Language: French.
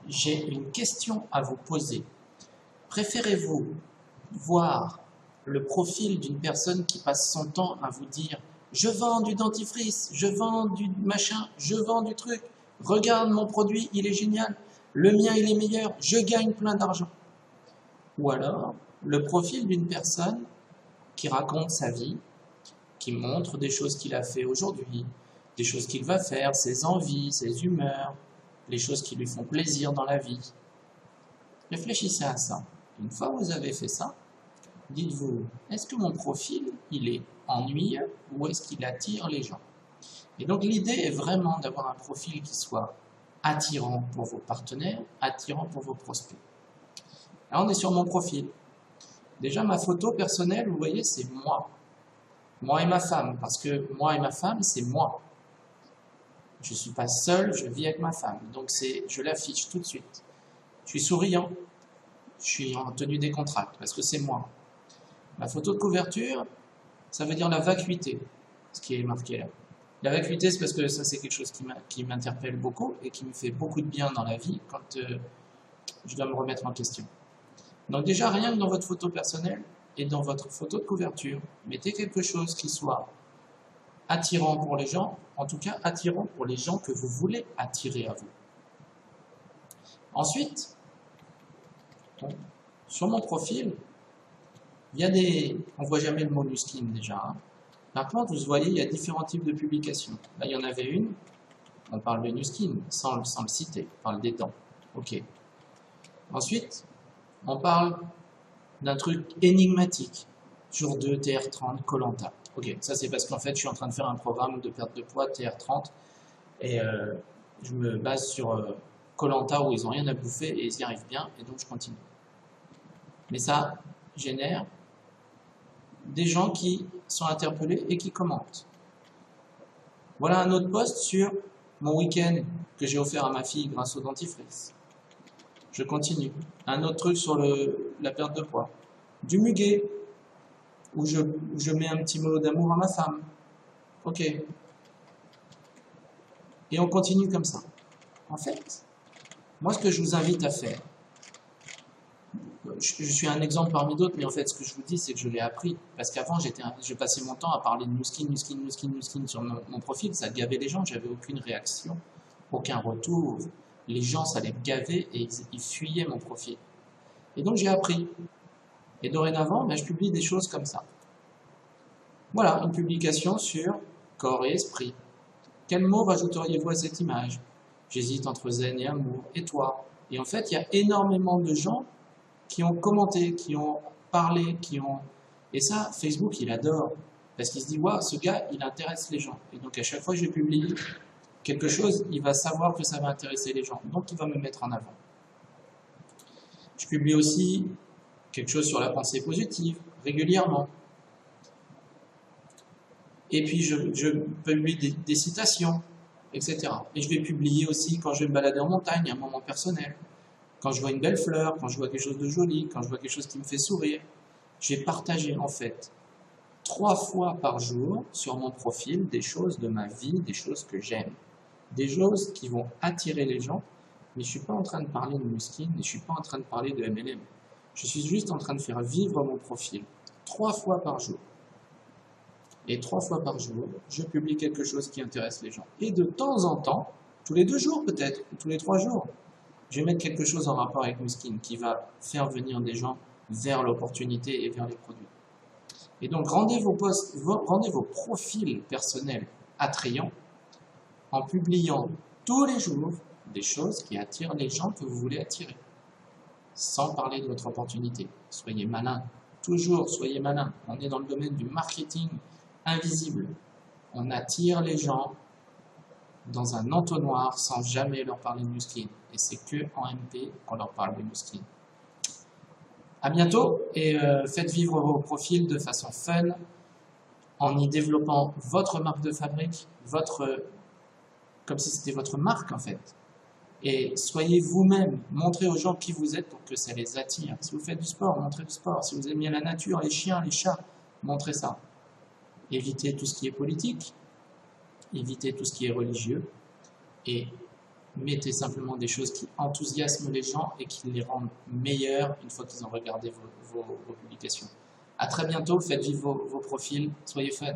J'ai une question à vous poser. Préférez-vous voir le profil d'une personne qui passe son temps à vous dire « Je vends du dentifrice, je vends du machin, je vends du truc, regarde mon produit, il est génial, le mien il est meilleur, je gagne plein d'argent ». Ou alors le profil d'une personne qui raconte sa vie, qui montre des choses qu'il a fait aujourd'hui, des choses qu'il va faire, ses envies, ses humeurs, les choses qui lui font plaisir dans la vie. Réfléchissez à ça. Une fois que vous avez fait ça, dites-vous, est-ce que mon profil, il est ennuyeux ou est-ce qu'il attire les gens? Et donc l'idée est vraiment d'avoir un profil qui soit attirant pour vos partenaires, attirant pour vos prospects. Là, on est sur mon profil. Déjà, ma photo personnelle, vous voyez, c'est moi. Moi et ma femme, parce que moi et ma femme, c'est moi. Je ne suis pas seul, je vis avec ma femme. Donc je l'affiche tout de suite. Je suis souriant. Je suis en tenue décontractée, parce que c'est moi. Ma photo de couverture, ça veut dire la vacuité, ce qui est marqué là. La vacuité, c'est parce que ça, c'est quelque chose qui m'interpelle beaucoup et qui me fait beaucoup de bien dans la vie quand je dois me remettre en question. Donc déjà, rien que dans votre photo personnelle et dans votre photo de couverture, mettez quelque chose qui soit attirant pour les gens, en tout cas attirant pour les gens que vous voulez attirer à vous. Ensuite, sur mon profil, il y a on ne voit jamais le mot Nu Skin déjà. Hein. Par contre, vous voyez, il y a différents types de publications. Là, il y en avait une, on parle de Nu Skin, sans le citer, on parle des dents. Ok. Ensuite, on parle d'un truc énigmatique. Jour 2, TR30, Koh-Lanta. Ok, ça c'est parce qu'en fait, je suis en train de faire un programme de perte de poids, TR30, et je me base sur Koh-Lanta où ils n'ont rien à bouffer et ils y arrivent bien, et donc je continue. Mais ça génère des gens qui sont interpellés et qui commentent. Voilà un autre post sur mon week-end que j'ai offert à ma fille grâce au dentifrice. Je continue. Un autre truc sur la perte de poids. Du muguet, où je mets un petit mot d'amour à ma femme. Ok. Et on continue comme ça. En fait, moi ce que je vous invite à faire, je suis un exemple parmi d'autres, mais en fait ce que je vous dis c'est que je l'ai appris. Parce qu'avant je passais mon temps à parler de Nu Skin sur mon profil, ça gavait les gens, j'avais aucune réaction, aucun retour. Les gens ça les gavait et ils fuyaient mon profil. Et donc j'ai appris. Et dorénavant, je publie des choses comme ça. Voilà, une publication sur corps et esprit. Quel mot rajouteriez-vous à cette image? J'hésite entre zen et amour, et toi. Et en fait, il y a énormément de gens qui ont commenté, qui ont parlé, Et ça, Facebook, il adore. Parce qu'il se dit, waouh, ce gars, il intéresse les gens. Et donc, à chaque fois que je publie quelque chose, il va savoir que ça va intéresser les gens. Donc, il va me mettre en avant. Je publie aussi quelque chose sur la pensée positive, régulièrement. Et puis, je publie des citations, etc. Et je vais publier aussi quand je vais me balader en montagne, un moment personnel. Quand je vois une belle fleur, quand je vois quelque chose de joli, quand je vois quelque chose qui me fait sourire. Je vais partager, en fait, 3 fois par jour sur mon profil des choses de ma vie, des choses que j'aime. Des choses qui vont attirer les gens, mais je ne suis pas en train de parler de Nu Skin et je ne suis pas en train de parler de MLM. Je suis juste en train de faire vivre mon profil 3 fois par jour. Et 3 fois par jour, je publie quelque chose qui intéresse les gens. Et de temps en temps, tous les 2 jours peut-être, ou tous les 3 jours, je vais mettre quelque chose en rapport avec Nu Skin qui va faire venir des gens vers l'opportunité et vers les produits. Et donc, rendez vos profils personnels attrayants en publiant tous les jours des choses qui attirent les gens que vous voulez attirer. Sans parler de votre opportunité. Soyez malin. Toujours, soyez malin. On est dans le domaine du marketing invisible. On attire les gens dans un entonnoir sans jamais leur parler de Nu Skin. Et c'est que en MP qu'on leur parle de Nu Skin. À bientôt et faites vivre vos profils de façon fun en y développant votre marque de fabrique, comme si c'était votre marque en fait. Et soyez vous-même, montrez aux gens qui vous êtes pour que ça les attire. Si vous faites du sport, montrez du sport. Si vous aimez la nature, les chiens, les chats, montrez ça. Évitez tout ce qui est politique, évitez tout ce qui est religieux et Mettez simplement des choses qui enthousiasment les gens et qui les rendent meilleurs une fois qu'ils ont regardé vos publications. À très bientôt, faites vivre vos profils, soyez fun.